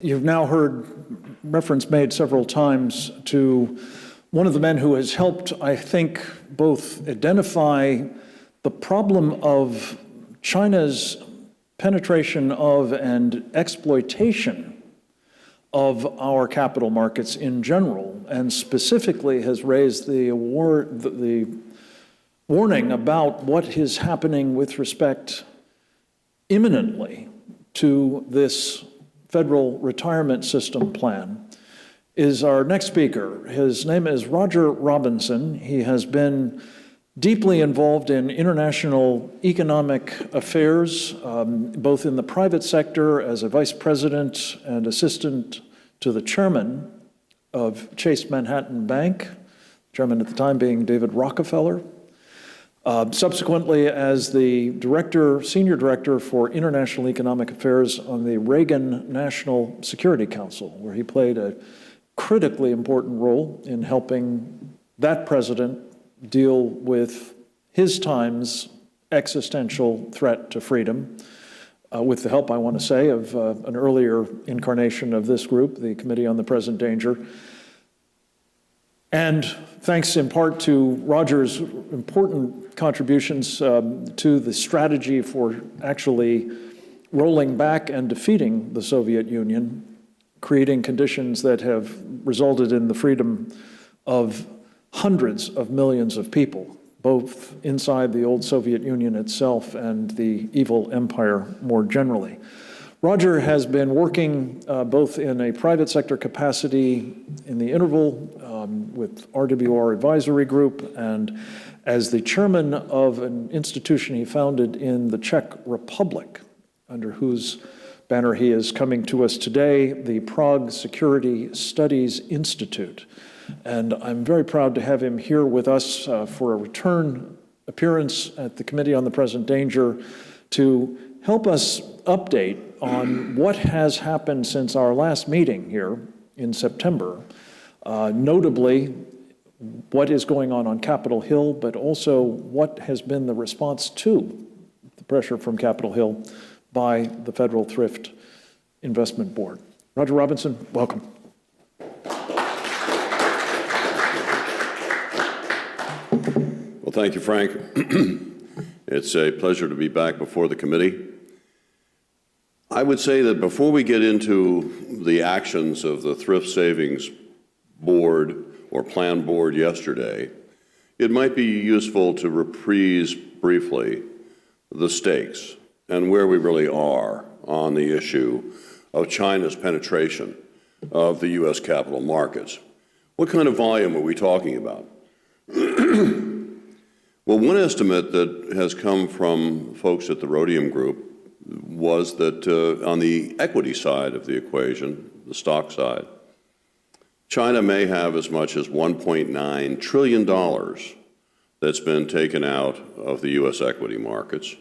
you've now heard reference made several times to one of the men who has helped, I think, both identify the problem of China's penetration of and exploitation of our capital markets in general, and specifically has raised the warning about what is happening with respect imminently to this federal retirement system plan, is our next speaker. His name is Roger Robinson. He has been deeply involved in international economic affairs, both in the private sector as a vice president and assistant to the chairman of Chase Manhattan Bank, chairman at the time being David Rockefeller. Subsequently, as the senior director for international economic affairs on the Reagan National Security Council, where he played a critically important role in helping that president deal with his time's existential threat to freedom, with the help, I want to say, of an earlier incarnation of this group, the Committee on the Present Danger. And thanks in part to Roger's important contributions to the strategy for actually rolling back and defeating the Soviet Union, creating conditions that have resulted in the freedom of hundreds of millions of people, both inside the old Soviet Union itself and the evil empire more generally. Roger has been working both in a private sector capacity in the interval with RWR Advisory Group and as the chairman of an institution he founded in the Czech Republic, under whose banner he is coming to us today, the Prague Security Studies Institute. And I'm very proud to have him here with us for a return appearance at the Committee on the Present Danger to help us update on what has happened since our last meeting here in September, notably what is going on Capitol Hill, but also what has been the response to the pressure from Capitol Hill by the Federal Thrift Investment Board. Roger Robinson, welcome. Well, thank you, Frank. It's a pleasure to be back before the committee. I would say that before we get into the actions of the Thrift Savings Board or Plan Board yesterday, it might be useful to reprise briefly the stakes and where we really are on the issue of China's penetration of the U.S. capital markets. What kind of volume are we talking about? Well, one estimate that has come from folks at the Rhodium Group was that on the equity side of the equation, the stock side, China may have as much as $1.9 trillion that's been taken out of the U.S. equity markets.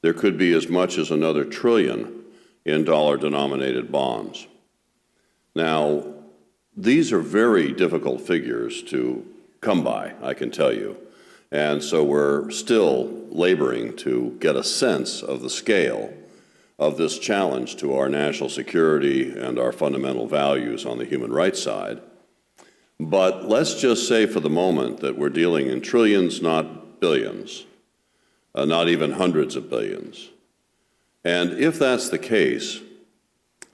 There could be as much as another $1 trillion in dollar-denominated bonds. Now, these are very difficult figures to come by, I can tell you. And so we're still laboring to get a sense of the scale of this challenge to our national security and our fundamental values on the human rights side. But let's just say for the moment that we're dealing in trillions, not billions, not even hundreds of billions. And if that's the case,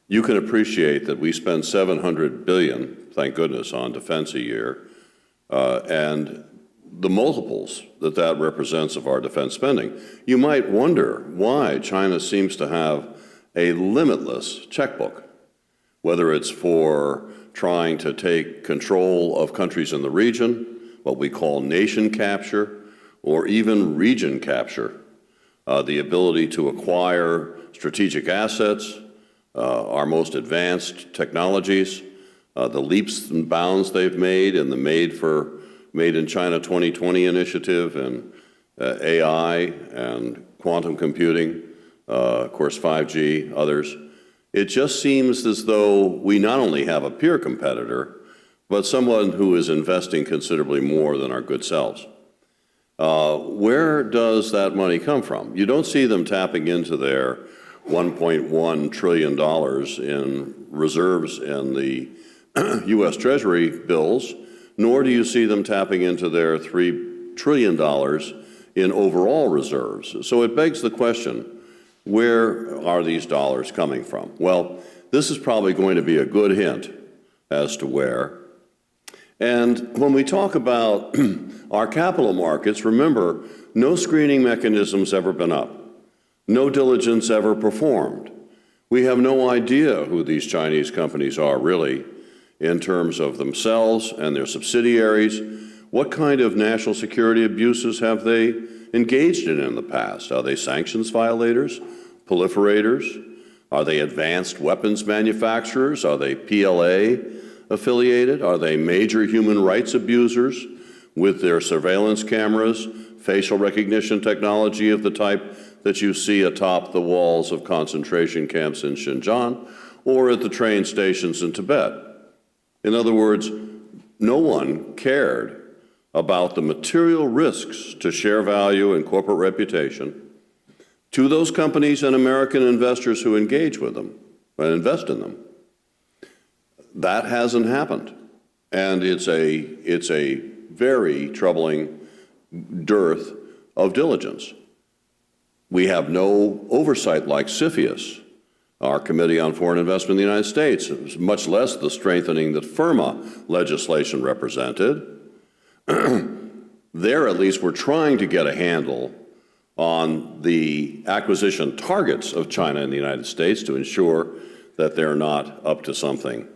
you can appreciate that we spend $700 billion, thank goodness, on defense a year, and the multiples that that represents of our defense spending. You might wonder why China seems to have a limitless checkbook, whether it's for trying to take control of countries in the region, what we call nation capture, or even region capture, the ability to acquire strategic assets, our most advanced technologies, the leaps and bounds they've made in the Made in China 2020 initiative and AI and quantum computing, of course 5G, others. It just seems as though we not only have a peer competitor, but someone who is investing considerably more than our good selves. Where does that money come from? You don't see them tapping into their $1.1 trillion in reserves in the U.S. Treasury bills, nor do you see them tapping into their $3 trillion in overall reserves. So it begs the question, where are these dollars coming from? Well, this is probably going to be a good hint as to where. And when we talk about our capital markets, remember, no screening mechanism's ever been up. No diligence ever performed. We have no idea who these Chinese companies are really in terms of themselves and their subsidiaries. What kind of national security abuses have they engaged in the past? Are they sanctions violators, proliferators? Are they advanced weapons manufacturers? Are they PLA affiliated? Are they major human rights abusers with their surveillance cameras, facial recognition technology of the type that you see atop the walls of concentration camps in Xinjiang or at the train stations in Tibet? In other words, no one cared about the material risks to share value and corporate reputation to those companies and American investors who engage with them and invest in them. That hasn't happened, and it's a very troubling dearth of diligence. We have no oversight like CFIUS, our Committee on Foreign Investment in the United States, much less the strengthening that FIRMA legislation represented. There, at least, we're trying to get a handle on the acquisition targets of China and the United States to ensure that they're not up to something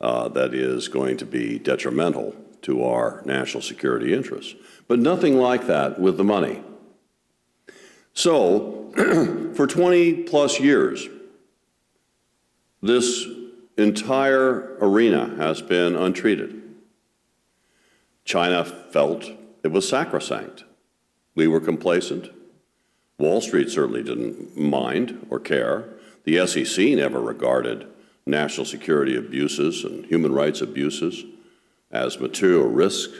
that is going to be detrimental to our national security interests. But nothing like that with the money. So, for 20 plus years, this entire arena has been untreated. China felt it was sacrosanct. We were complacent. Wall Street certainly didn't mind or care. The SEC never regarded national security abuses and human rights abuses as material risk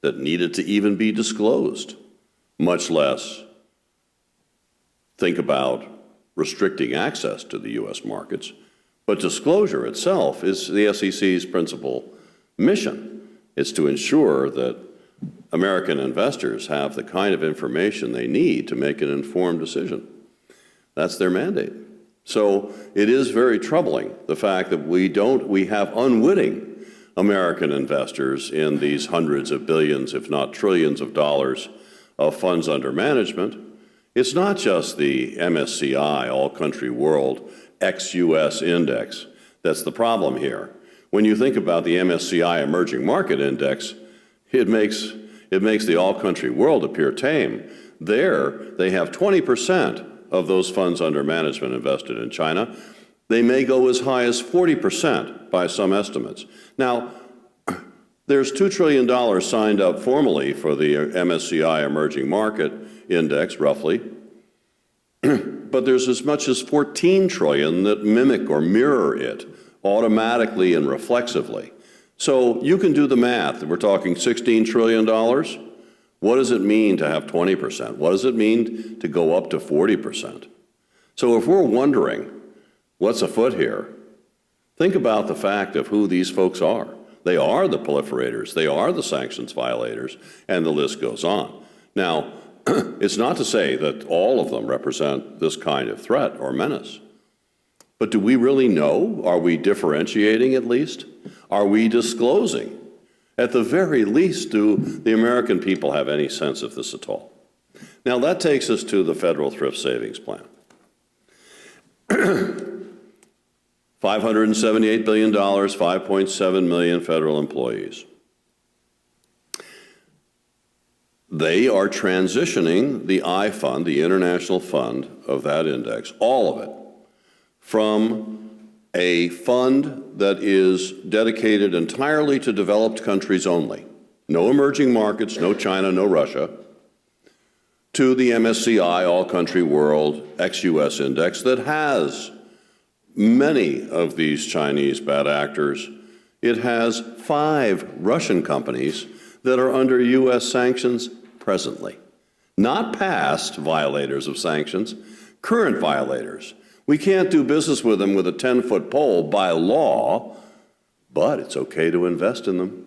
that needed to even be disclosed, much less think about restricting access to the U.S. markets. But disclosure itself is the SEC's principal mission. It's to ensure that American investors have the kind of information they need to make an informed decision. That's their mandate. So it is very troubling, the fact that we have unwitting American investors in these hundreds of billions, if not trillions of dollars of funds under management. It's not just the MSCI, All Country World, ex-US index that's the problem here. When you think about the MSCI Emerging Market Index, it makes the All Country World appear tame. There, they have 20% of those funds under management invested in China. They may go as high as 40% by some estimates. Now, there's $2 trillion signed up formally for the MSCI Emerging Market Index, roughly. But there's as much as 14 trillion that mimic or mirror it automatically and reflexively. So you can do the math. We're talking $16 trillion. What does it mean to have 20%? What does it mean to go up to 40%? So if we're wondering what's afoot here, think about the fact of who these folks are. They are the proliferators. They are the sanctions violators, and the list goes on. Now, it's not to say that all of them represent this kind of threat or menace. But do we really know? Are we differentiating at least? Are we disclosing? At the very least, do the American people have any sense of this at all? Now, that takes us to the Federal Thrift Savings Plan. $578 billion, 5.7 million federal employees. They are transitioning the I fund, the international fund of that index, all of it, from a fund that is dedicated entirely to developed countries only, no emerging markets, no China, no Russia, to the MSCI All Country World ex-US index that has many of these Chinese bad actors. It has 5 Russian companies that are under US sanctions presently. Not past violators of sanctions, current violators. We can't do business with them with a 10-foot pole by law, but it's okay to invest in them.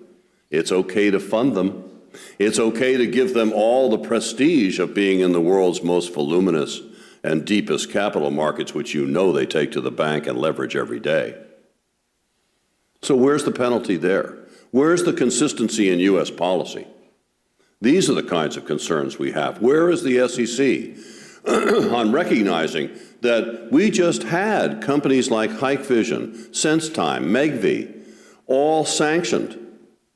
It's okay to fund them. It's okay to give them all the prestige of being in the world's most voluminous and deepest capital markets, which you know they take to the bank and leverage every day. So where's the penalty there? Where's the consistency in U.S. policy? These are the kinds of concerns we have. Where is the SEC on recognizing that we just had companies like Hikvision, SenseTime, Megvii, all sanctioned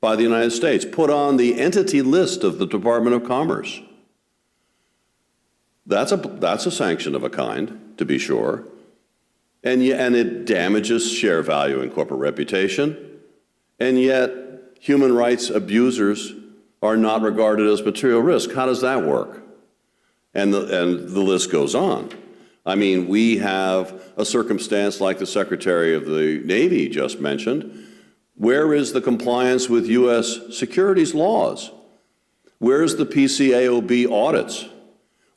by the United States, put on the entity list of the Department of Commerce? That's a sanction of a kind, to be sure, and it damages share value and corporate reputation, and yet human rights abusers are not regarded as material risk. How does that work? And the list goes on. I mean, we have a circumstance like the Secretary of the Navy just mentioned. Where is the compliance with U.S. securities laws? Where is the PCAOB audits?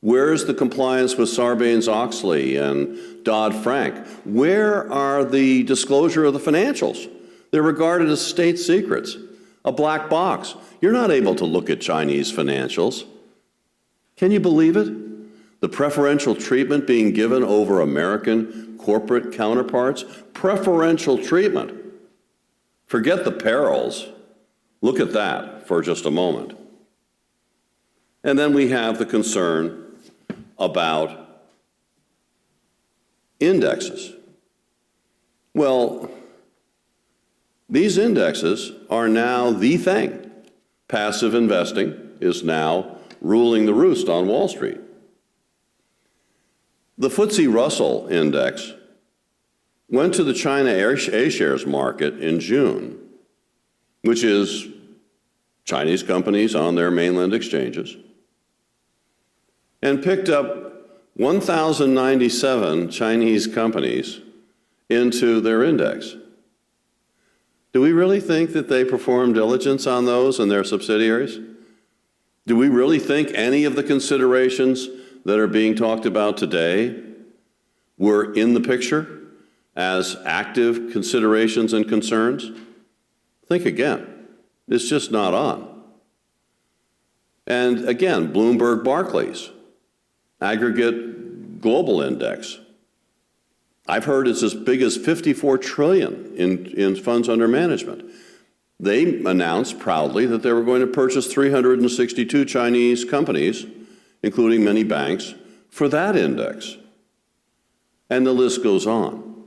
Where is the compliance with Sarbanes-Oxley and Dodd-Frank? Where are the disclosure of the financials? They're regarded as state secrets, a black box. You're not able to look at Chinese financials. Can you believe it? The preferential treatment being given over American corporate counterparts? Preferential treatment. Forget the perils. Look at that for just a moment. And then we have the concern about indexes. Well, these indexes are now the thing. Passive investing is now ruling the roost on Wall Street. The FTSE Russell Index went to the China A-shares market in June, which is Chinese companies on their mainland exchanges, and picked up 1,097 Chinese companies into their index. Do we really think that they perform diligence on those and their subsidiaries? Do we really think any of the considerations that are being talked about today were in the picture as active considerations and concerns? Think again. It's just not on. And again, Bloomberg Barclays, aggregate global index. I've heard it's as big as 54 trillion in funds under management. They announced proudly that they were going to purchase 362 Chinese companies, including many banks, for that index. And the list goes on.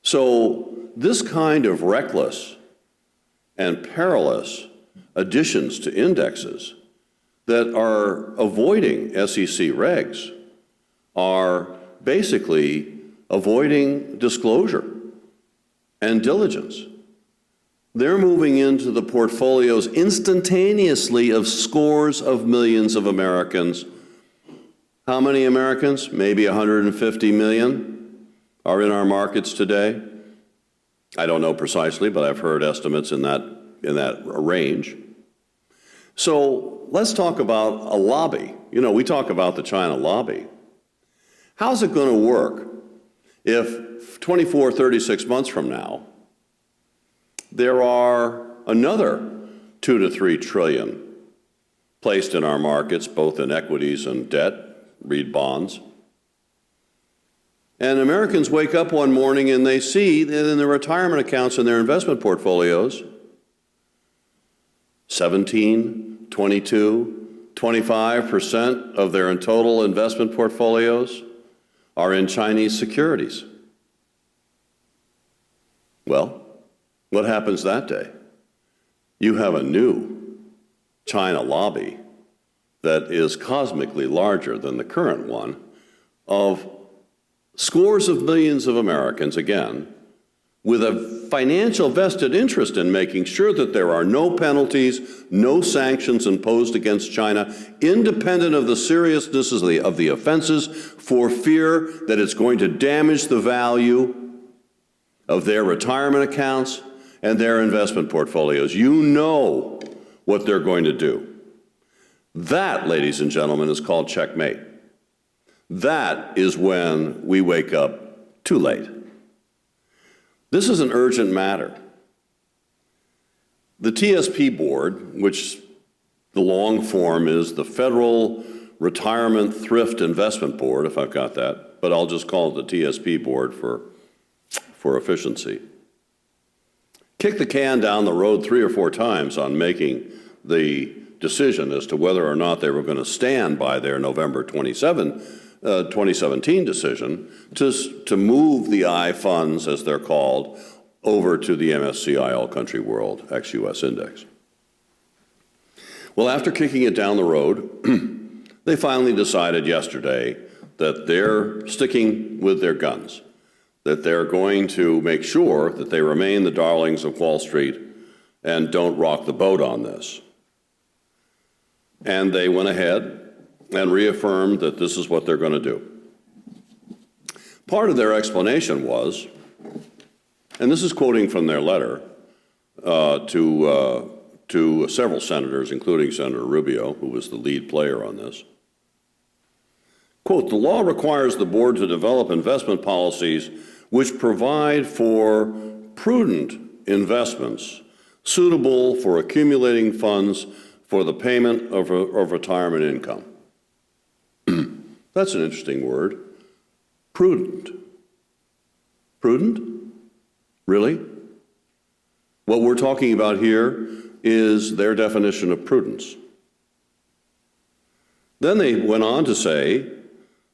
So this kind of reckless and perilous additions to indexes that are avoiding SEC regs are basically avoiding disclosure and diligence. They're moving into the portfolios instantaneously of scores of millions of Americans. How many Americans? Maybe 150 million are in our markets today. I don't know precisely, but I've heard estimates in that range. So let's talk about a lobby. You know, we talk about the China lobby. How's it going to work if 24, 36 months from now, there are another 2 to 3 trillion placed in our markets, both in equities and debt, read bonds. And Americans wake up one morning and they see that in their retirement accounts and their investment portfolios, 17, 22, 25% of their total investment portfolios are in Chinese securities. Well, what happens that day? You have a new China lobby that is cosmically larger than the current one of scores of millions of Americans, again, with a financial vested interest in making sure that there are no penalties, no sanctions imposed against China, independent of the seriousness of the offenses, for fear that it's going to damage the value of their retirement accounts and their investment portfolios. You know what they're going to do. That, ladies and gentlemen, is called checkmate. that is when we wake up too late. This is an urgent matter. The TSP board, which the long form is the Federal Retirement Thrift Investment Board, if I've got that, but I'll just call it the TSP board for efficiency, kicked the can down the road 3 or 4 times on making the decision as to whether or not they were going to stand by their November 2017 decision to move the I funds, as they're called, over to the MSCI All Country World ex-US Index. Well, after kicking it down the road, they finally decided yesterday that they're sticking with their guns, that they're going to make sure that they remain the darlings of Wall Street and don't rock the boat on this. And they went ahead and reaffirmed that this is what they're going to do. Part of their explanation was, and this is quoting from their letter to several senators, including Senator Rubio, who was the lead player on this, quote, "The law requires the board to develop investment policies which provide for prudent investments suitable for accumulating funds for the payment of retirement income." That's an interesting word. Prudent. Prudent? Really? What we're talking about here is their definition of prudence. Then they went on to say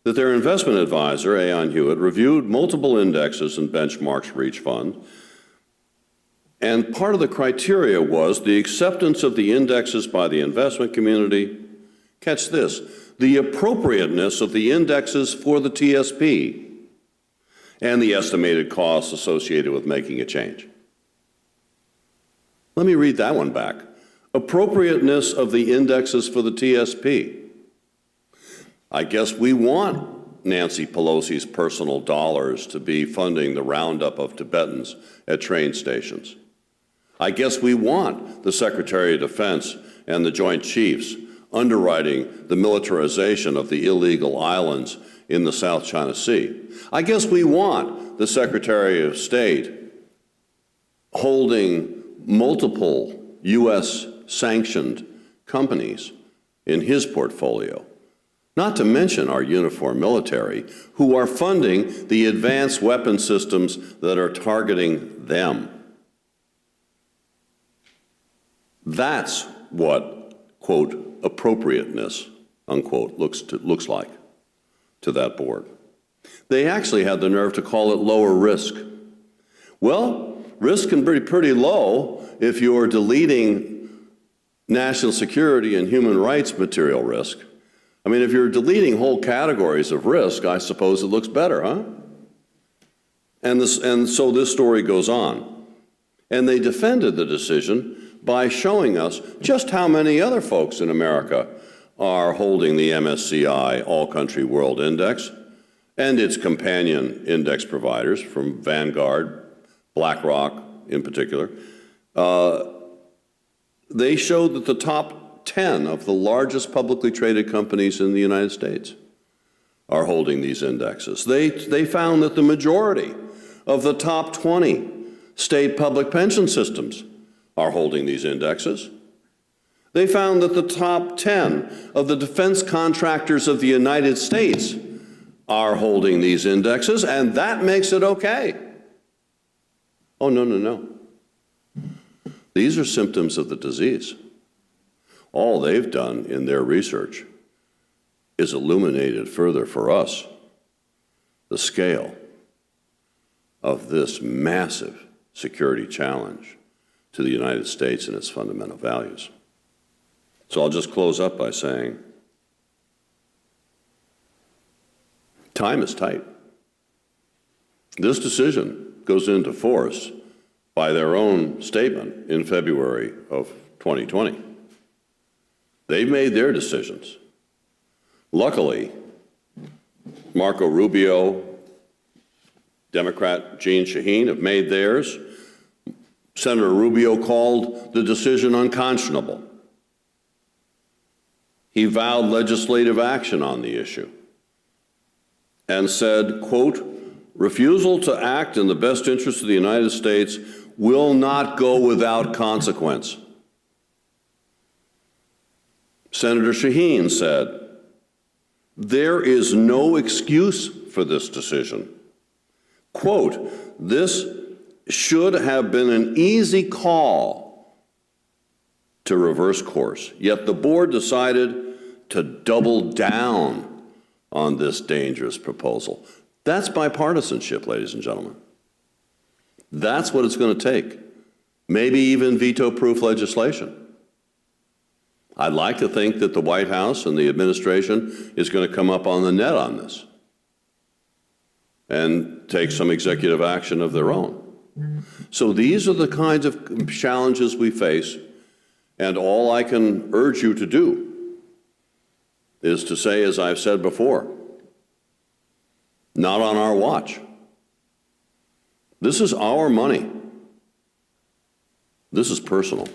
that their investment advisor, Aon Hewitt, reviewed multiple indexes and benchmarks for each fund, and part of the criteria was the acceptance of the indexes by the investment community. Catch this, the appropriateness of the indexes for the TSP, and the estimated costs associated with making a change. Let me read that one back. Appropriateness of the indexes for the TSP. I guess we want Nancy Pelosi's personal dollars to be funding the roundup of Tibetans at train stations. I guess we want the Secretary of Defense and the Joint Chiefs underwriting the militarization of the illegal islands in the South China Sea. I guess we want the Secretary of State holding multiple U.S. sanctioned companies in his portfolio, not to mention our uniformed military, who are funding the advanced weapon systems that are targeting them. That's what, quote, appropriateness, unquote, looks like to that board. They actually had the nerve to call it lower risk. Well, risk can be pretty low if you're deleting national security and human rights material risk. I mean, if you're deleting whole categories of risk, I suppose it looks better, huh? And so this story goes on. And they defended the decision by showing us just how many other folks in America are holding the MSCI All Country World Index and its companion index providers from Vanguard, BlackRock in particular. They showed that the top 10 of the largest publicly traded companies in the United States are holding these indexes. They found that the majority of the top 20 state public pension systems are holding these indexes. They found that the top 10 of the defense contractors of the United States are holding these indexes, and that makes it okay. Oh, no, no, no. These are symptoms of the disease. All they've done in their research is illuminated further for us the scale of this massive security challenge to the United States and its fundamental values. So I'll just close up by saying, time is tight. This decision goes into force by their own statement in February of 2020. They've made their decisions. Luckily, Marco Rubio, Democrat Jeanne Shaheen have made theirs. Senator Rubio called the decision unconscionable. He vowed legislative action on the issue. and said, quote, refusal to act in the best interest of the United States will not go without consequence. Senator Shaheen said, there is no excuse for this decision. Quote, this should have been an easy call to reverse course, yet the board decided to double down on this dangerous proposal. That's bipartisanship, ladies and gentlemen. That's what it's going to take. Maybe even veto-proof legislation. I'd like to think that the White House and the administration is going to come up on the net on this and take some executive action of their own. So these are the kinds of challenges we face, and all I can urge you to do is to say, as I've said before, not on our watch. This is our money. This is personal.